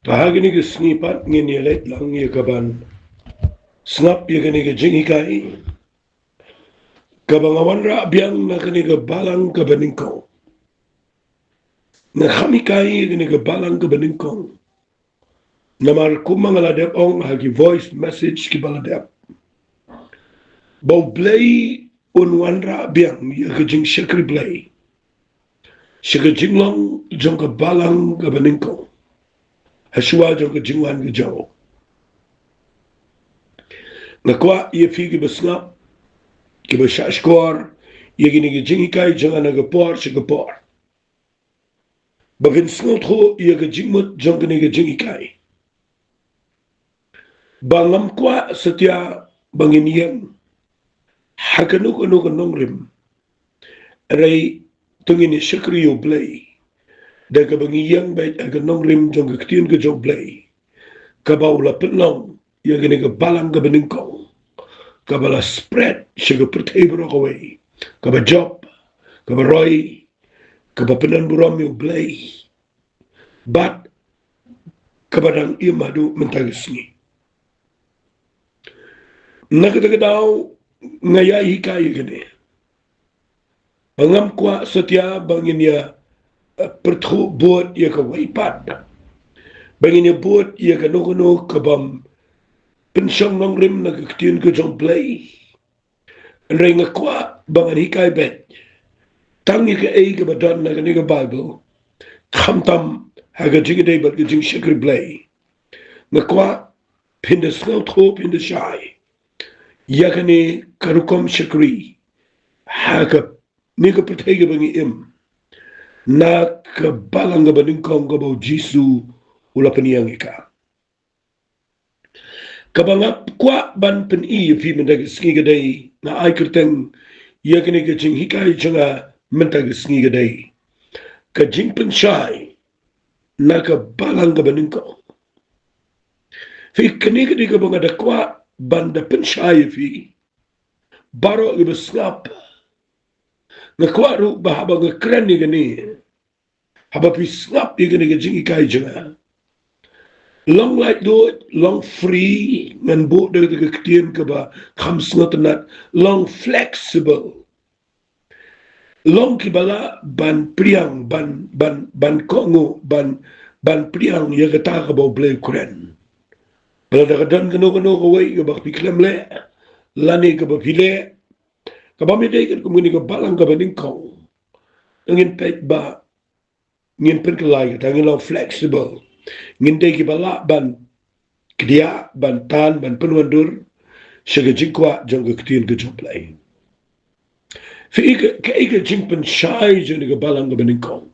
Bahagi ni ke snipat ngin yelet lang ye kaban. Snap ye kini ke jingikai. Kabangawan ra biang na kini ke balang kabaningkong. Na khamikai ye kini ke balang kabaningkong. Namar kumang aladep ong hagi voice message ki baladep. Bau blay unwan ra biang ye ke jing shakri blay. Shaka jinglong jong ke balang kabaningkong. Haswa jong ke jingwan ke jaw. Nakwa ye figi besngap ki bashashkor ye gini ge jingikai janga na ge por shi ge por. Bavin snot ho ye ge jingmut janga ni ge jingikai. Bangam kwa setia bangin yang hakanuk anuk anongrim. Ray tungini shakri yo blay. Da ka bangin yang bait aganongrim janga ktiin ge jog blay. Kabaw la penlong ye gini ge balang ge beningkong. Kabala spread siya pertebro away. Kaba job, kaba roy, kaba penan buram yung blay. But kabadang imadu mentagis ni. Nakatagadaw ngaya hikaya gani. Pangam kwa satya bangin ya perthu buat ya kawaipat. Bangin ya buat ya kanukuno kabam pensyong nong rim nagkaktiyan ko jong play. Ray nga kwa bangan hikay bet. Tangi ka ay kabadon na kaniga Bible. Kamtam haga jingiday bat ka jing shikri blay. Nga kwa pindas ngaw tho pindas shy. Yakani karukom shikri. Haga niga patay ka bangi im. Na kabalang ka baningkong kabaw Jisu ulapaniyang ika. Kabangap kwa ban pen I fi mendag skigaday na ay kerteng yakini ka jing hikay janga mentag skigaday ka jing pen shy na ka balang ka baningko fi kaniga di ka banga da kwa ban da pen shy fi baro iba snap nga kwa ru bahaba nga kren ni gani haba fi snap ni gani ka jing hikay janga long like do it, long free, ngan bo de ketian ke ba khams ngotenat, long flexible, long kibala ban priang, ban kongo, ban priang ya kata ke ba blay kuren. Bala da kadan kano kawai ke ba piklem le, lani ke ba pile, ke ba medai ke kumuni ke balang ke ba ningkong, ngin pek ba, ngin pen kelai ke ngin long flexible. Ngindai ki bala ban kedia ban tan ban penuandur sega jingkwa jong ketin ke joplay fi ke ke jingpen shai jong ke balang ke beningkong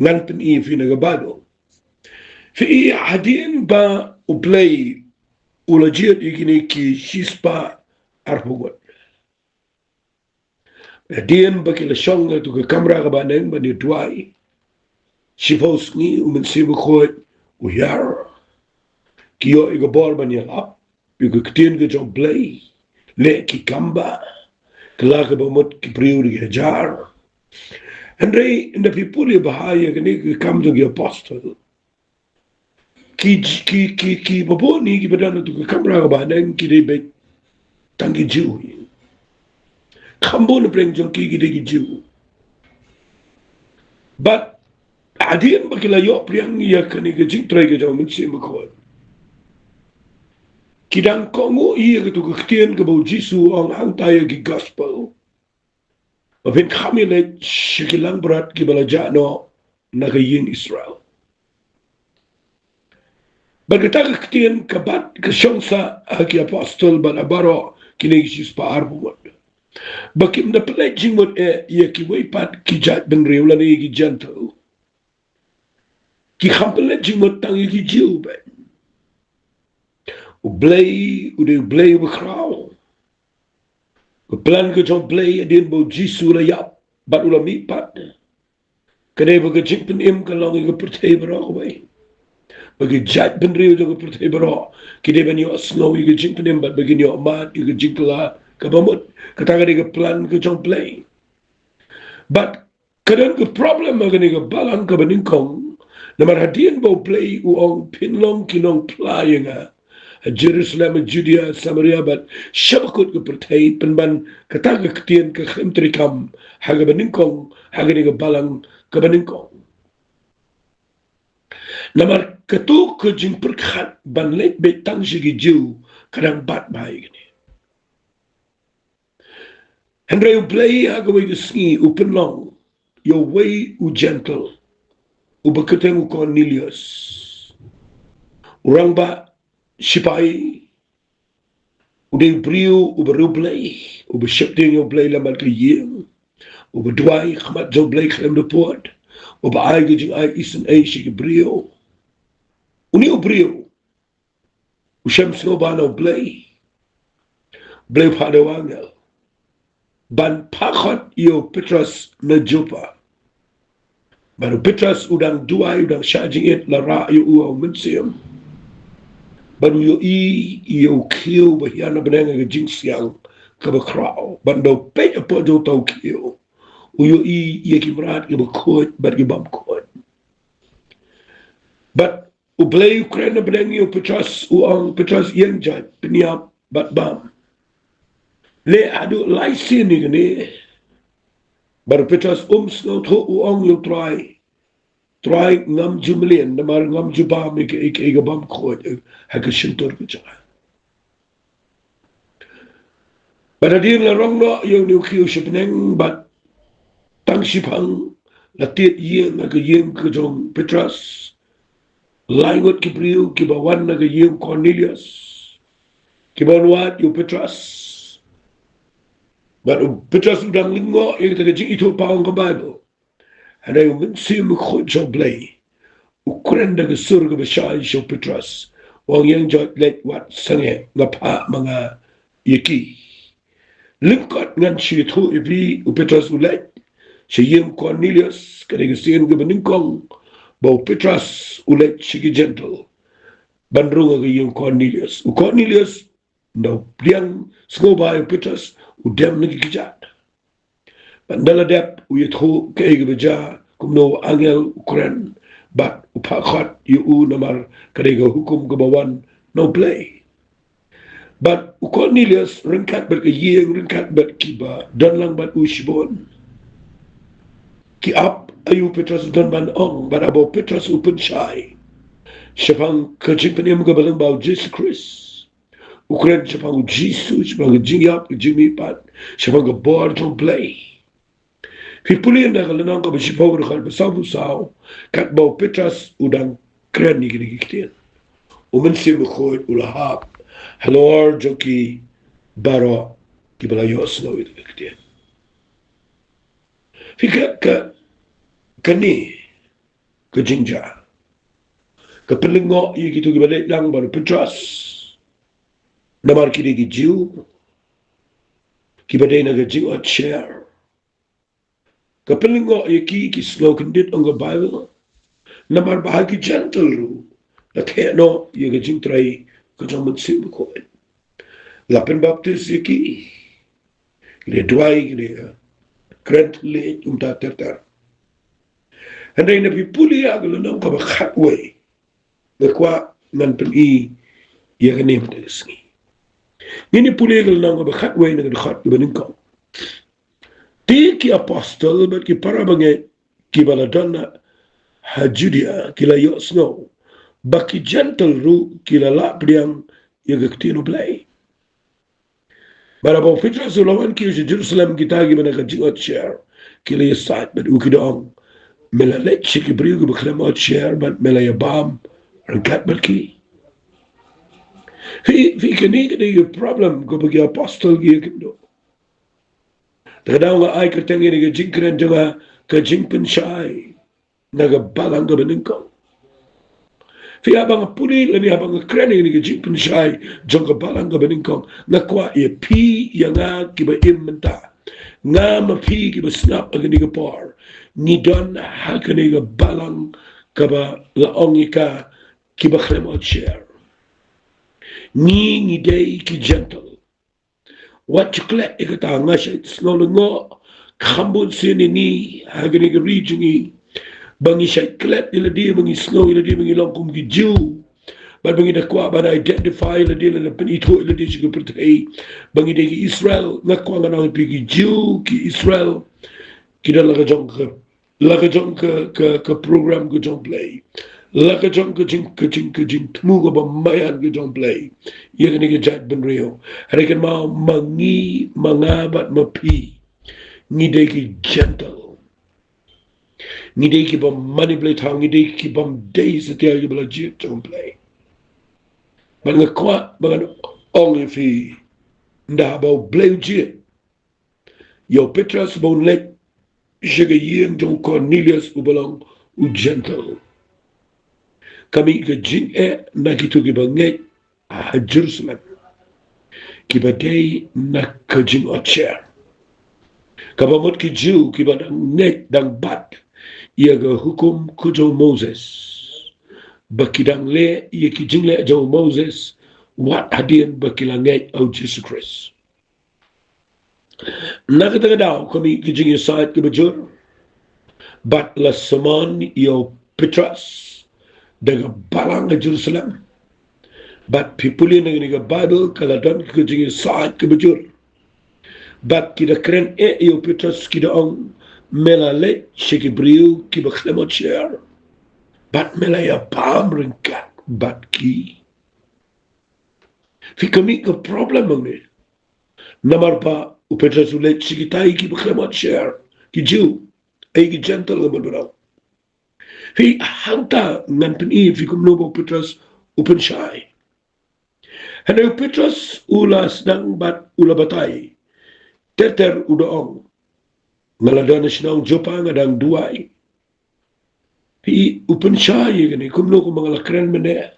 ngan pen I fi na Bible fi hadin ba uplay ulajiat igini ki shispa arpugot hadin ba ki la shong tu ke kamera ka baneng ba ni tuai shifos ni umensibu khot uyar kiyo igabor ban ya up igo ktin ge jong play le ki kamba kla ke bomot ki priuri ge jar and ray in the people bahaya ge ni kam to ge apostle ki baboni ki badana to kamera ga banen ki de be tangi jiu kambo ne bring jong ki de jiu but adien bakila yo priang ya kani ge jing trai ge jong min sim ko kidang kongo iya ke tu ketian ke bau Jisu ang hangtaya ki gospel Mabin kami le sikilang berat ki balaja no nagayin Israel. Bagata ketian kabat kesyongsa haki apostol balabaro kinigis pa arbumot. Bakim na pledging mo iya ki waypat ki jat ben rewla ni ki gentle. Ki pledging mo tangi ki jiw ben. Ublay bekraw. Plan ke jong play din bo Jisu la yap bat ula mi pat. Kene ba ke jing pen im ka long ke pertay bro way. Bagi jat ben riu ke pertay bro. Kide ben yo snow ke jing pen im bat begin yo mat ke jing kala ka bamut kata ke plan ke jong play. But kadang ke problem ma ke balang ka beningkong Namar hadian bau play uong pinlong kinong playing Jerusalem, Judea, Samaria, but Shabakut ke pertai penban kataga ketian ke khimtrikam haga beningkong haga niga balang ke beningkong. Namar ketu ke jing perkhat ban let betang sigi jiu kadang bat baik ni. Henry u play haga way sngi u penlong your way u gentle u beketeng u Cornelius. Orang ba sipai udah beriu uberu play ubeshepting yo play lambat ke yeng ubedwai khmat jo play khlem de pot ubai ge jing ai isen ai shi ke beriu uni uberiu usham sno ba no play pada wangel ban pakot yo Petrus na Jopa baru Petrus udang duai udang charging it la ra yo u mensiam baru yo kill bahiana benanga ke jing siang ke bakrao bando pe apa jo tau kill yo ye kimrat ke bakot bar ke bam kot but ublay Ukraine benang yo Petrus Petrus yang jat peniap bat bam le adu laisin ni baru Petrus snow tho yo try ngam jumlian namar ngam jubam ik bam khod ha ke shintor ke cha pada dia la rong no yo new kiu shipneng bat tang shipang la tit ye na ke yem ke jong Petrus langot ki priu ki bawan na ke yem Cornelius ki bawan yo Petrus but Petrus udang lingo ik te jing itu paung ke Bible ada yung mensim khod jo blay Ukraine daga surga beshay jo Petrus wang yang jot let wat sange ngapa mga yeki lingkot ngan shi thu ibi Petrus ulet shi yem Cornelius kadang sien ge beningkong bau Petrus ulet shi gentle bandrung ge yem Cornelius no pliang skoba Petrus udem ngi kijat Bandala dep uyet ho ke beja kumno angel Ukraine but upakhat yu namar kadega hukum kebawan no play but Cornelius ringkat ber ke yeng ringkat ber kiba dan lang bat ushbon ki up ayu Petrus dan ban ong but abo Petrus open shy shapang kaching penem ke balang bau Jesus Christ Ukraine shapang Jesus bang jingyap jimi pat shapang ke board to play Pipulian dah kalau nang kau bersipau berkhal bersau kat bau Petrus udang keren ni gini kitian. Umen si berkhoi ulahap halor joki baro kibala yosno itu kitian. Fikir ke kani ke jingja ke pelengok ye gitu kibala lang baru Petrus namar kiri kijiu kibadai naga jingot share Kapelingo ki slow kendit ang Bible namar bahagi gentle ru la no ye ga jing trai ko jang sim ko la pen baptist ki le dwai le krent le tertar and then if puli aglo no ka khat way le kwa nan pen ye ga nem de ski ni puli aglo no ka khat way na ga khat benin ko Tiki apostle but ki para bange ki baladonna ha Judea ki la yosno baki gentle ru ki la la priang yagaktino play bara bo Petrus ulawan ki Jerusalem ki tagi bana ka jingot share ki la yasat but ukidong mela leche ki briu ki bakhlama share but mela yabam rangkat but ki fi kani ki problem ko bagi apostle ki kindo Kadang ay kertengin ni jingkren juga ke jingpen syai naga balang ke beningkong. Fi abang puli lani abang kren ni jingpen syai jong ke balang ke beningkong nakwa ye pi yang kiba menta ngam pi kiba snap agni ke par ni don hakani ke balang kaba laongika kiba khremot share ni day ki gentle What you collect ikata nga siya snolo ngo kambon sini ni hagani ka region ni bangi shay klet ila dia bangi snow ila dia bangi longkum ki Jew but bangi da kwa ba identify ila dia la penito ila dia sigo pertai bangi de ki Israel ngakwa ngana ki Jew ki Israel kita laga jong ke program ke jong play laga jong ke jing temu ke bamayan ke jong play ia kini ke jat ben rio rekan mau mangi mangabat mapi ni de ki gentle ni de ki bam manipulate hang ni de ki bam day setia ke bela jit jong play ban ngakwa ban only fi nda bau play jit yo Petras bon lek Jaga yin jong Cornelius ubalang u gentle. Kami ke jing na gitu ki bangai a Jerusalem. Ki badai na ke jing ocher. Kabamot ki Jew ki badang nek dang bat. Ia ke hukum kujo Moses. Bakidang le ia ki jing le jo Moses. Wat hadian bakilangai au Jesus Christ. Nakatagadaw kami kijing yung side kibajur bat la saman yo Petras daga balang na Jerusalem bat pipuli na nga Bible kaladan kijing yung side kibajur bat kida kren yo Petras kida ang melale shikibriu kibaklemot share bat melaya pam ringkat bat ki fi kami ka problem ang ni namar pa o Petras ulit sigitai ki baklemot share ki Jew ay ki gentle naman beraw. Fi hangta ngan peni fi kumnobo Petras upen shy. Hana Petras ula sedang bat ula batay. Teter udaong. Maladana sinang Jopa ngadang duay. Fi upen shy gani kumno ko mga lakren mene.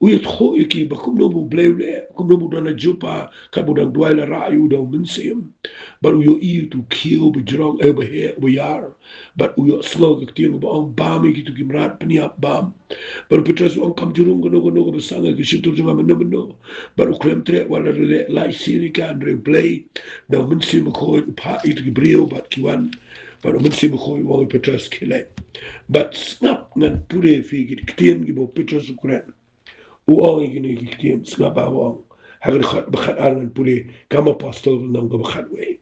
Uyat ho iki ba kumno mo blewle kumno mo dana Jopa kabudang duay la rayu daw mensim. But uyo iyo to kill bejrong over here yar. But uyo slog ktiyo ba ang bami gitu kimrat peniap bam. But Petras ang kamjurung kono besanga kisitur junga meno. But ukrem tre wala rele lai siri ka andre play daw mensim ko pa itu gibrio bat kiwan. But mensim ko wang Petras kile. But snap ngan pure fi ktiyen gibo Petras ukren. Uang ini ktiyen snap awang. Hagar khat bakhat aran pule kama apostol nang bakhat way.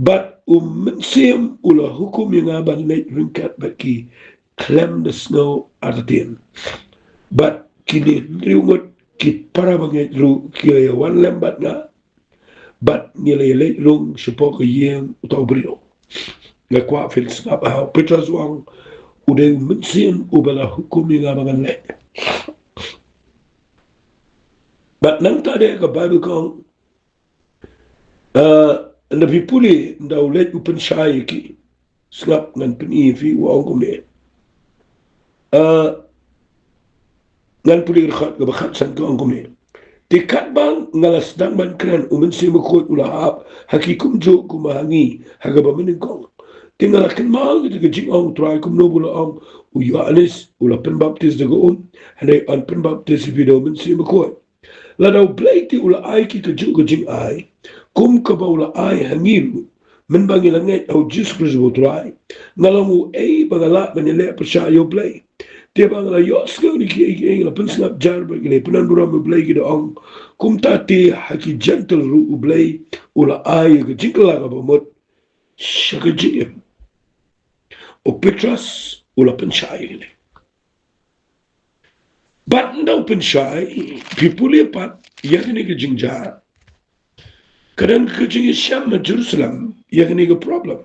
But mensim ula hukum yang aban late ringkat baki klem the snow artin. But kini riungot ki para banget ru ki wan lembat na. But nilai late rung sepo ke yang utau brio. Ngakwa fil snap how Petras wang udah mensim ubala hukum yang aban late. But nang tadi ke Bible kong lebih pulih dah ulet open shy ki slap ngan peni fi wang kome ngan pulih rekat ke bakat san ke kome tikat bang ngalas dang ban kran si mekut ulahap hakikum jo kumahangi haga ba meningkong tinggal akan mal gitu ke jing ong try kum no bula ong uyanis ula pen baptis de go hande an pen baptis video si mekut ladau blai ti ula ai ki ke jo ke jing ai kum ka ba ula ai hangiru men bangi langai au Jesus Christ botrai ngalamu bagala benele persaya blai te bangala yos ko ni ki la pensap jar ba gile penan dura me blai ki ong kum ta te haki gentle ru blai ula ai ke jingla ka ba mot shaka jingem o Petras ula pensaya gile but no pensaya people pat yakni ke jingja kadang kejing Syam Jerusalem yakni ke problem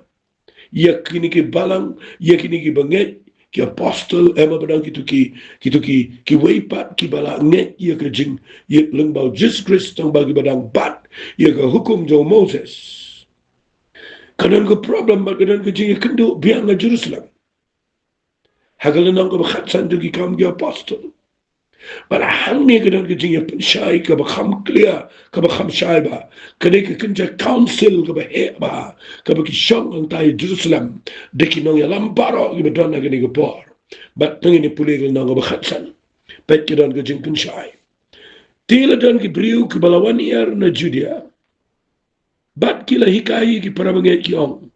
yakni ke balang yakni ke banget ki apostle ema badang ki weipat ki balang net ya kejing ya lengbau Jesus Christ tang bagi badang bat ya ke hukum jo Moses kadang ke problem kadang kejing kendo biang Jerusalem hagalan ko bakhatsan jo ki kam ki apostle but hang ni kadang kejing ya pensyai ka bakham clear ka bakham syai ba kadai ka kenja council ka ba he ba ka ba ki syang ang tayo Jerusalem deki nang ya lamparo ki badana ka ni ka por but nang ni puligil nang ka bakhatsan pet kadang kejing pensyai tila dan ki briu ki balawan year na Judea but kila hikai ki para manget ki ong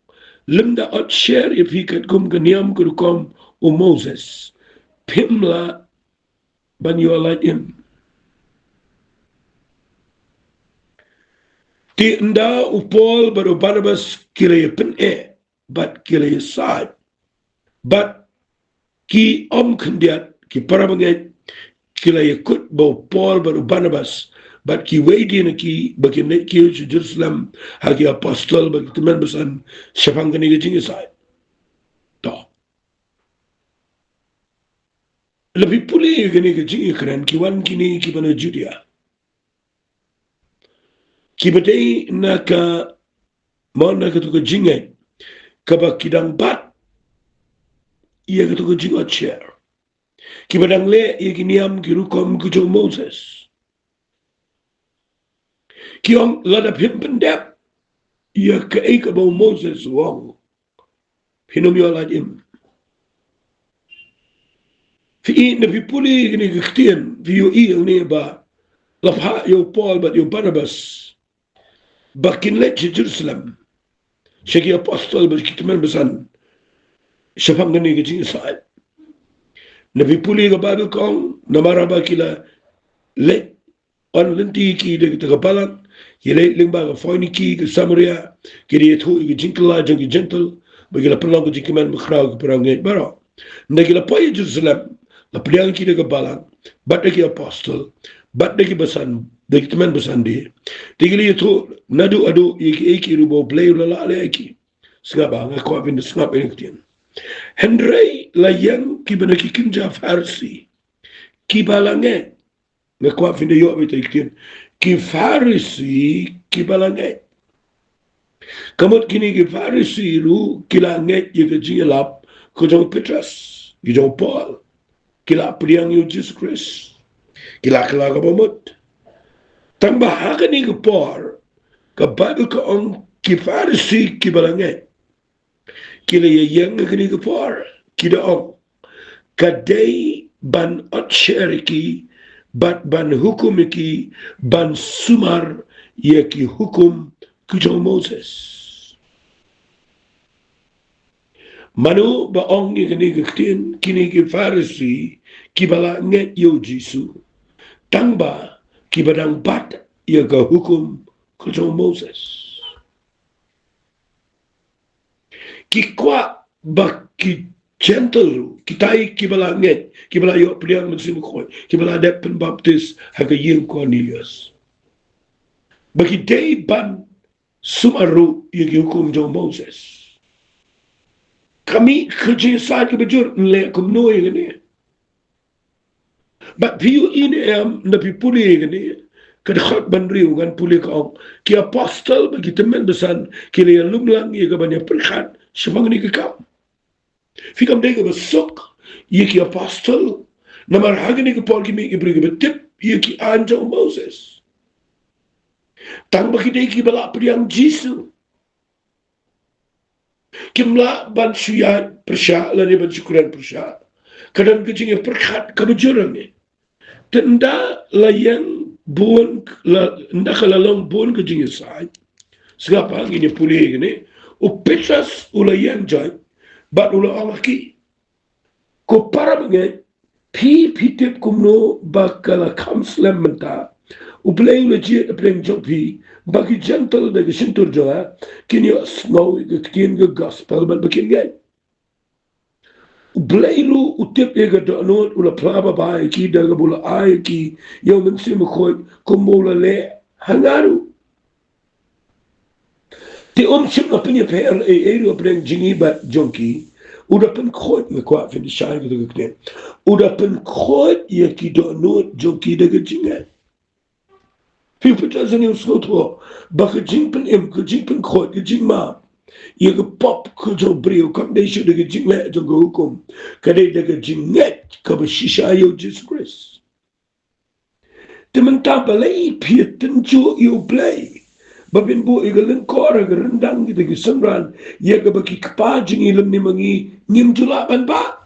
limda at share if he kat kum kaniam kurukom o Moses pimla ban yolat im ti nda upol baru Barnabas kira pen but kira side but ki kandiat ki parabanget kila yakut ba Paul baru Barnabas but ki wadi na ki bagi net ki Jerusalem hagi apostol bagi teman besan syafang kani gajing isai to lebih pulih kani gajing ikran ki wan kini ki bana Judea ki badai naka mau naka tu gajing kabak kidang bat ia kata gajing chair ki badang le ia kiniam ki rukom kujo Moses ki om lada pimpendap ia ke bau Moses wong hinom yo ladim fi na fi puli ni gktien fi yo ni ba lapha yo Paul but yo Barnabas bakin le Jerusalem shaki apostol ba kitman besan syafang ni gajing saat na fi puli ga Bible kong na maraba kila le on lenti ki de kapalan yele lingba ga foini ki ga Samaria kiri ethu ga jinkla jangi gentle bagila perlang ga jikiman mkhraw ga perang ngai baro nagila poy Jerusalem la priang ki de kapalan bat ki apostle bat ki basan de kitman basan de tigili ethu nadu adu iki rubo play la le iki sgaba nga ko vin snap en Henry la yang ki bana ki kinja farsi ki balange nga kwa finde yo abita ikin ki farisi ki balange kamot kini ki farisi ru kilange ye ke jilap ko jong Petrus ki jong Paul kila priang yo Jesus Christ kila ka bomot tamba hakani ko Paul ka Bible ko on ki farisi ki balange kila ye yang kini ko Paul kida on kadai ban otcheriki bat ban hukum ki ban sumar ye ki hukum kujo Moses manu ba ong ye kini ki farisi ki bala nget yo jisu tangba ki badang bat ye ka hukum kujo Moses ki kwa ba ki gentle kitai kibala nget kibala yo priang mensim khoi kibala dep pen baptis haga yim Cornelius bagi day ban sumaru ye hukum jo Moses kami kerja sa ke bejur le kum no ye ne but view in am na pi puli ye ne kad khot ban riu gan puli ko ki apostle bagi temen besan ki le lumlang ye ga ban ya perkhat semang ni ke kam fikam dega besok yeki apostle namar hagini ke Paul ki me ibrige betip yeki anja Moses tang baki deki bala priang jisu kimla ban suya persya la ne ban syukuran persya kadang kecing perkhat kebejuran ni tenda layang bon la nda kalalong bon kecing sai segapa ngini puli ngini o Petrus ulayang joy bat ula alaki ko para banget pi tip kumno bakala kamslam menta uplay legit apreng jopi bagi gentle de sintur joa kini snow de kin ge gospel bat bakin gay uplay lu utip e ga do no ula plaba bai ki de bula ai ki yo men sim khoi kumbola le hangaru te sim apni per e ru apreng jingi bat jonki udah pen khot me kwa fin shai ge de kne udah pen khot ye ki do no jonki de ge jinga fi putas ni usotro ba ge jing pen khot ge jing ma ye ge pop ko jo brio kam de shu de ge jing le jo go hukum ka de ge jing net ka ba shisha yo Jesus Christ te menta balai pi ten jo yo play babin bu igalin kora ga rendang gitu ki semran ya ga baki kapajing ilam ni mangi ngim julaban ba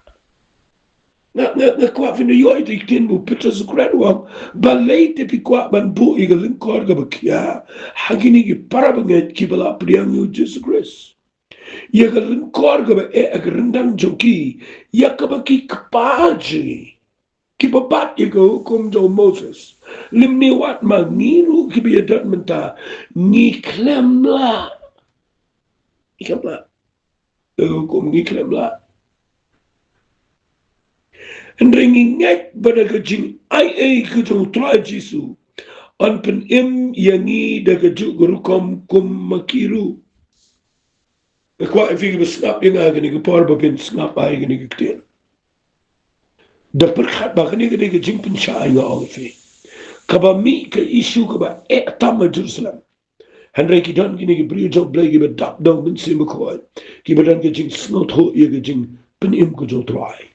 nga kwa fin yo itu ikin bu Petrus kredwa balai te pi kwa ban bu igalin kora ga baki ya hagini ki para banget ki bala priang yo Jesus Christ ia ka ringkor ka ba ka rendang joki ia ka ba ki kapaji ki babat ia ka hukum jo Moses limni wat ma ngiru ki biadat menta ni klemla ikapla hukum ni klemla Ndringi ngek bada ka jing ai ka jo try jisu an pen yangi da ka ju guru kum makiru kwa ifig besnap yang agni ka par ba pen snap ai gni ka kten da perkhat ba gni ka jing pen sha nga ong fe ka ba mi ka isu ka ba tam Jerusalem Henry ki dan gni ka bri jo blai ki ba dak dong ben sim ko ki ba dan ka jing snot ho ye ka jing pen ka jo try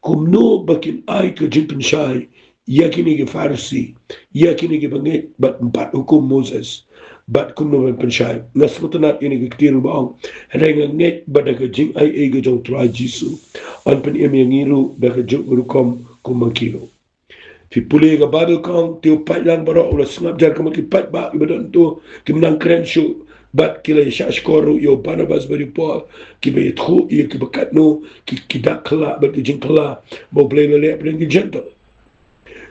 kum no bakin ai ka jing pen shai yakini ke Farsi yakini ke banget bat empat hukum Moses bat kum no pen shai nasmutanat ini ke ktir bang henga nget bada ke jing ai ke jong try jisu an pen yang ngiru da ke jong rukom kum makilo fi puli ga babel kong tiu pat lang baro ula snap jar kam ki pat ba ibadan tu kim nang kren shu bat kila shashkoru yo Barnabas bari Paul ki be tru ye ki bakat no ki dak kala bat ki jing kala bo play le pren ki gentle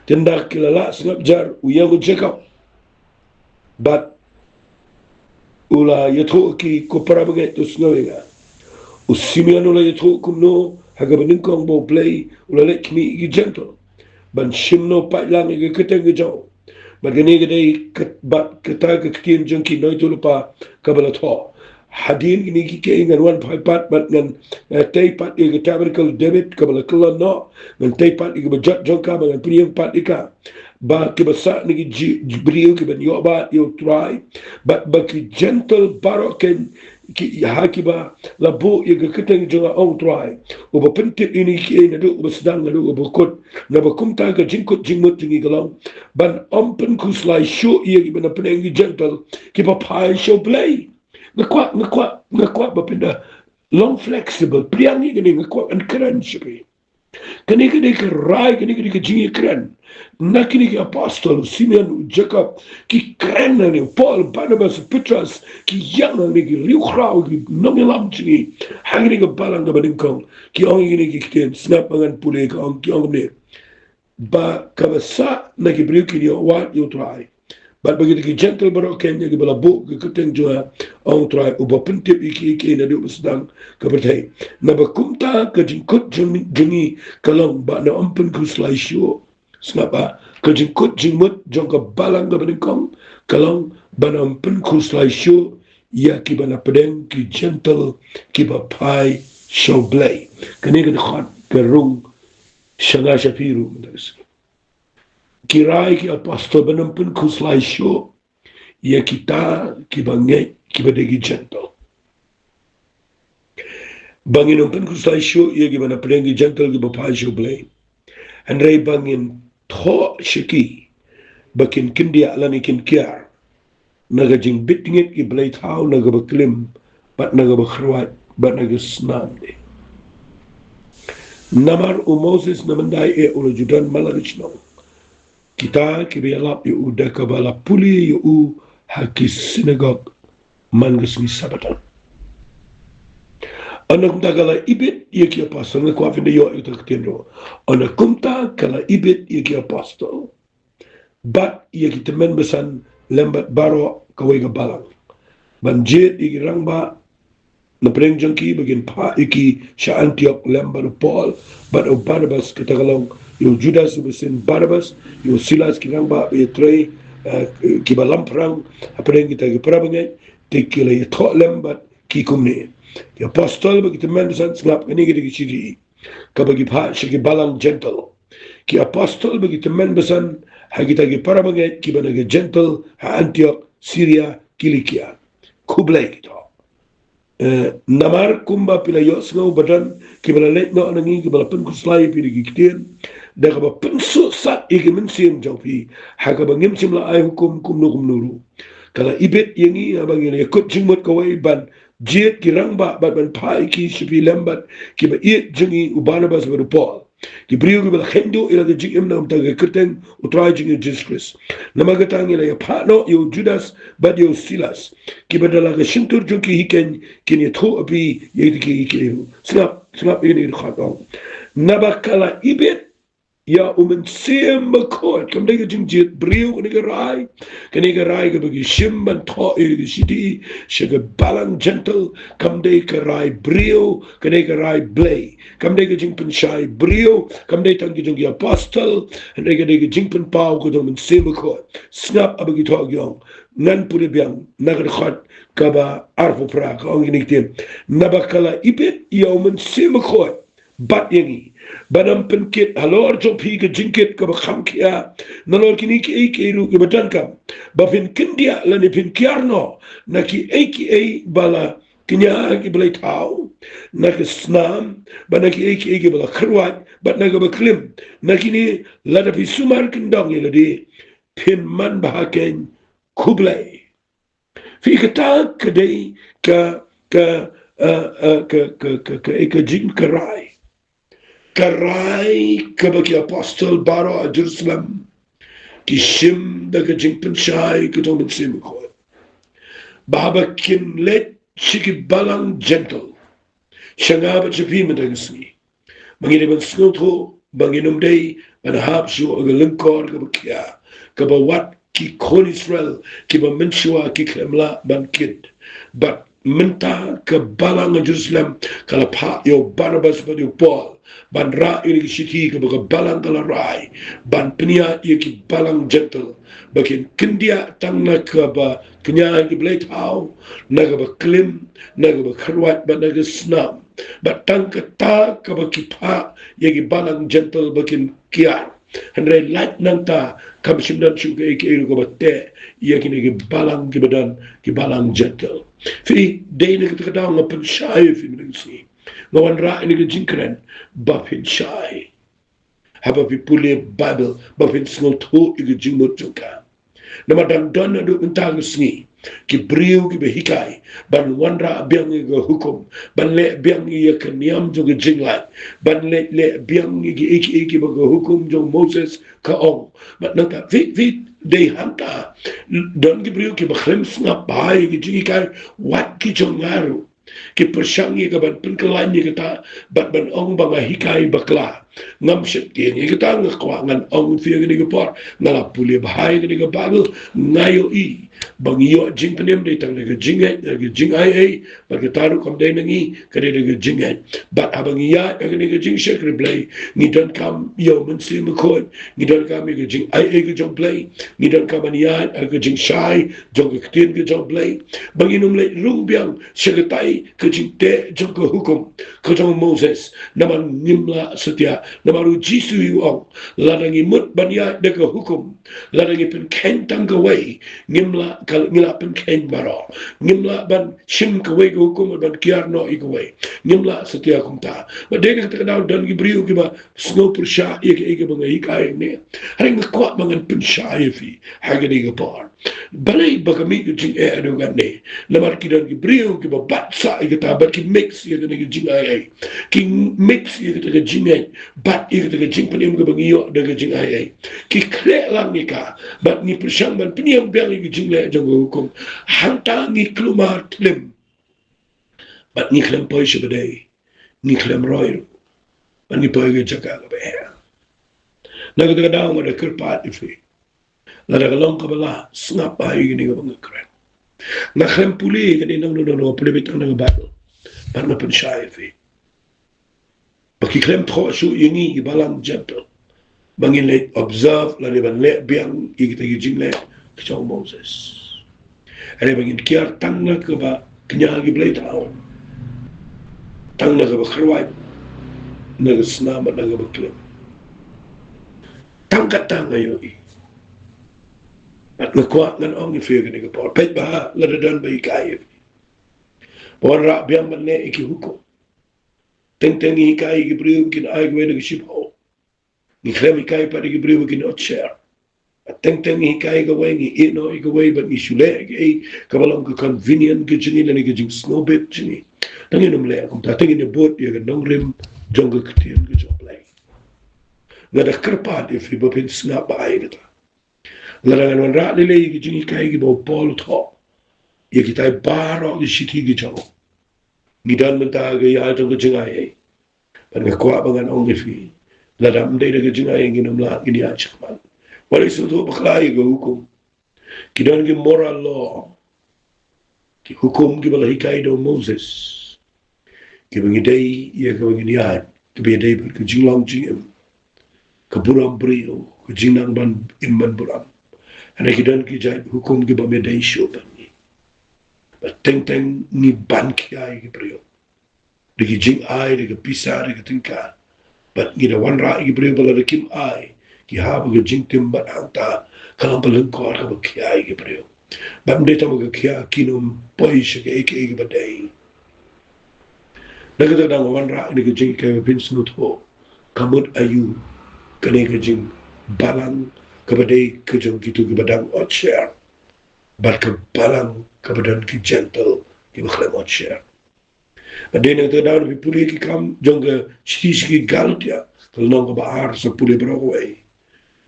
tindak kilala sengap jar uyago Jacob but ula yatho ki kopara baget to snowinga usimiano la yatho kumno haga beningkong bo play ula let kimi ki gentle ban shimno patlang ki keteng ki jaw bagani gede bat kata ka kitin jungki noi tu lupa kabala tho hadin gini ki ke ngan wan pat bat ngan tay pat ki tabernacle David kabala kala no ngan tay pat ki bajat jongka ngan priyang pat ika ba ki basa ni ki jibril ki ban yo ba yo try but ki gentle baroken ki hakiba labu ye ka keteng jonga ong try u ba pentit ini ki na du u sedang na du u kot na ba kumta ka jingkut jingmut jingi galang ban ompen kuslai show ye ki ban peneng gentle ki pa pai show play ngekuat berpindah long flexible priang ni kini ngekuat kan keren siapa kini kerai kini kejingi keren nak kini apostol Simeon Jacob ki keren ni Paul Barnabas Petrus ki yang ni ki riu krau ki nomilam jingi hangi ke balang ke badingkong ki ong ini ki kiten snap angan pulih ke ong ki ong ni ba kabasa nak ki beriu ki wat you try But begitu ki gentle baroken yang bala bu ke keteng jua ong try uba pentip iki na du sedang ke bertai na bakumta ke jingkut jengi kalong ba na ampen ku slai show ngapa ke jingkut jingmut jong ke balang ke beningkong kalong ba na ampen ku slai show ya ki bana pedeng ki gentle ki ba pai show blay kene ke khot ke rung shanga shapiru mendas kirai ki apostol benampun kuslai show ya kita ki bangai ki badegi gentle bangin umpen kuslai show ya ki bana pedengi gentle ki bapa show blay andrei bangin tho shiki bakin kindia alani kin kiar naga jing bitngit ki blay thau naga baklim bat naga bakhrwat bat naga snande namar Moses namandai ulo judan malagishno kita kibialap yu udah kabala puli yu hakis sinagog mangas ni sabatan. Anak kumta kala ibit iya ki apostol nga kuafin da yo yu taktindo. Anak kumta kala ibit iya ki apostol. Bat iya ki temen besan lembat baro kawai gabalang. Banjit iya rang ba na preng jangki bagin pa iki sa Antioch lembar Paul bat o Barnabas katagalong yung Judas ubusin Barnabas yung Silas kinang ba betrey kiba lamprang apreng kita giprabangay tikila ito lembat kikumni the apostol bagi teman san ngap kani gidi gidi kabagi pa shigi balang gentle ki apostol bagi teman besan hagita giprabangay kiba nag gentle ha Antioch Syria Kilikia kublay kito namar kumba pila yos ngau badan kibala let no anangi kibala pen kuslai pi dikitian da kaba pensu sat igi mensim jaupi haga bangim simla ai hukum kum nuru kala ibet yangi abangi le kut jingmut kawai ban jet kirang ba ban pai ki shipi lembat kiba iet jengi Barnabas baru Paul ki brio ki bala khendo ila ke jing imna umta ke kerteng utrai jing Jesus Christ nama ke tangi la ya pano yo Judas bad yo Silas ki badala ke shintur jung ki hiken kini tho api ye ki ke snap ini khatong nabakala ibet ya siem makot kam dega jing jet brio kani ga rai ga bagi shimban tho e city shiga balang gentle kam dega rai brio kani ga rai blay kam dega jing penshai brio kam dega tang jing apostle and dega jing pen pau ko dom siem makot snap abagi tho gyong nan puri biang nagar khat kaba arfo pra ka ong ni tem nabakala ibet ya siem makot bat yangi banam penkit halor jopi ke jingkit ke bakham kia nalor kini ki ke ru ke badan kam ba pin kindia lani pin kiarno na ki ei bala kinya ki balai tau na ke snam bana ki ei ke bala khrwat bat na ke baklim na kini lada pi sumar kindong ni ladi pin man bahaken kublai fi kata kedai ke jing kerai karai kabaki apostle baro a Jerusalem ki shim da ka jing penshai ka tong sim ko baba kim let chiki balang gentle shanga ba chipi mendagsi mangine ban snoto banginum dei ban hab shu a linkor ka bakia ka ba wat ki kon Israel ki ba menshua ki kremla ban kid but minta ke balang Jerusalem kala pa yo Barnabas ba yo Paul ban ra ini city ke baga balang kala rai ban penia ye ki balang gentle bakin kindia tangna ke ba kenya ki blade how naga ba klim naga ba kharwat ba naga snam ba tang ka ta ke ba ki pa ye ki balang gentle bakin kiar Henry light nanta kam simdan suga ke iru ko batte ye ki balang ki badan ki balang gentle fi day ni kita daw nga penshay fi minsi ngawan ra ini ke jinkren ba penshay haba pi puli bible ba pensno to i ke jingmot joka na madam don do untag sni ki brio ki behikai ban wanra biang ke hukum ban le biang ye ke niam jo ke jingla ban le biang ki iki ba ke hukum jo Moses ka ong but nata fi they hanta don ki brio ki bakhrem snap bai ki jingai wat ki jongaru ki persyangi ka ban penkelan ni kita bat ban ong ba hikai bakla ngam shit ti ni kita ngakwangan ong fi ni ka por ngala puli bahai ni ka bagal ngayo i bang yo jing penem de tang de jing ai ba ka taru kam de nangi ka de jing but abang ya ni ka jing shek replay ni don kam yo mun si mu ko ni don kam ni ka jing ai ka jong play ni don kam ni ya ka jing shai jong ka tin ka jong play bang inum le rung biang shagatai ka jing te jong ka hukum ka jong Moses naman nimla setia namaru jisu yu ong ladangi mut banya de ka hukum ladangi pen ken tang ka wei nimla kal ngila pen ken baro nimla ban shim ka wei ka hukum ban kiar no i ka wei nimla setia kumta ba de ka ta daw dan gi brio ki ba snow per sha ye ka ba ngai ka ne haring ko mangan pen sha ye fi hagani ka par balai ba ka mi ki jing e adu ga ne lamar ki dan gi brio ki ba bat sa i ka ta ba ki mix ye ka ne jing ai ki mix ye ka jing ai bat ye ka jing penim ka bangi yo da ka jing ai ki kre lang ni ka bat ni persyang ban penim biang ye jing le jang hukum hanta ni klumar tlim bat ni klem poi shebedai ni klem roy ban ni poi ge jaka ka be na ka daw ma da kirpat ifi la da long ka bala snap ba ye ni ka bang kren na klem puli ka ni nang no puli bitang na ba ban na pen shay ifi Baki klem tro su yingi i balang gentle. Bangin le observe la ban le biang i kita jing le kchong Moses. Ale bangin kiar tangna ka ba knya gi blay taon. Tangna ka ba kharwai na ga snama na ga ba klem. Tangka tanga yo i. At ngakwa ngan ong i fiyag ni ka por. Pet ba la dan ba i kaya. Por ra biang man le iki hukum. Teng hikai ki brio kin ai gwe na ship ho ni klem hikai pa ki brio kin not share teng hikai ga we ni no i ga we but ni shule ge ka balong ka convenient ge jini na ge jing snow bit jini tang ni mle kom ta teng ni bot ye ga nong rim jong ga ktien ge jong play ngada kerpa de fi bapin snga bai gata larangan wan ra le gi jingi kai gi bo pol tho ye ki tai baro gi shiti gi chaw gidan menta ga ya to ga jinga ye ban ga kwa bangan ong gi fi laram de ga jinga ye gi nam la gi ya chakman wala su do bakhlai ga hukum gidan gi moral law ki hukum gi bala hikai do Moses ki bangi dai ye ga bangi ya ki be dai ki jinglong jingem ka buram brio ka jinang ban imban buram ana ki dan ki jai hukum ki ba me dai sho ban ni ba teng teng ni ban ki ai ki brio de ki jing ai de ki pisa de ki tingka ba ni da wan ra ki brio bala de kim ai ki ha ba ki jing tim ba anta kalam balang ko ka ba ki ai ki brio ba mde ta ba ki a kinum poi she ke ba dai daga da wan ra de ki jing ka bin snut ho kamut ayu kane ka jing balang kabadai ka jong gitu ki badang ot share bar ka balang kabadan ki gentle ki bakhlem ot share adene to dawn bi puli ki kam jong shtish ki galtia to non ko baar sa puli brogway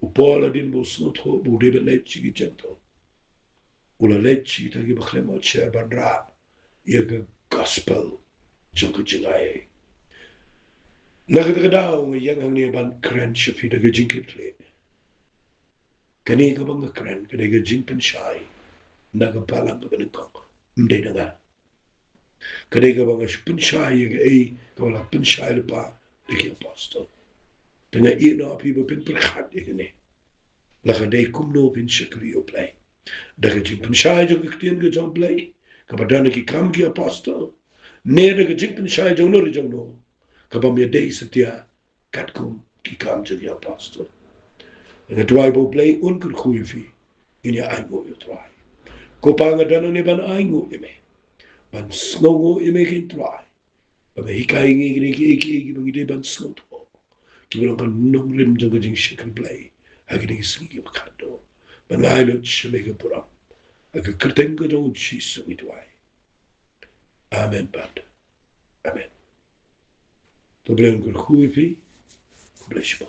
upola din bo snot ho bo de lechi ki gentle ula lechi ta ki bakhlem ot share bandra ye gospel jong ki jingai Nagdagadaw ng yang ang ban kren siya fi daga jingkitle. Kani ka bang kren kani ka jingpen siyay nagapalang ka ba kong hindi na nga. Kani ka bang sipen siyay yung ay kawala pen siyay pa di apostol. Tanga ino api ba pinperkat yung ni. Lakaday kumno pin siya kriyo play. Daga jingpen siyay yung kaktiyan ka jong play. Kapadana ki kam ki apostol. Ne daga jingpen siyay yung nori yung no. Kapag may day setia katkum ki kam jadi apostol. Nga tuay bo play unkur khuifi ini aingo yo tuay. Ko pangadana ni ban aingo ime. Ban snongo ime kin tuay. Ba hikai ngi ki bangide ban snongo. Ki bilang kan nong lim jaga jing shikal play. Agi ni singi makado. Ban ailot shmega puram. Aga kerteng ka dong chisu tuay. Amen bad. Amen. To blijven we goed, bless you.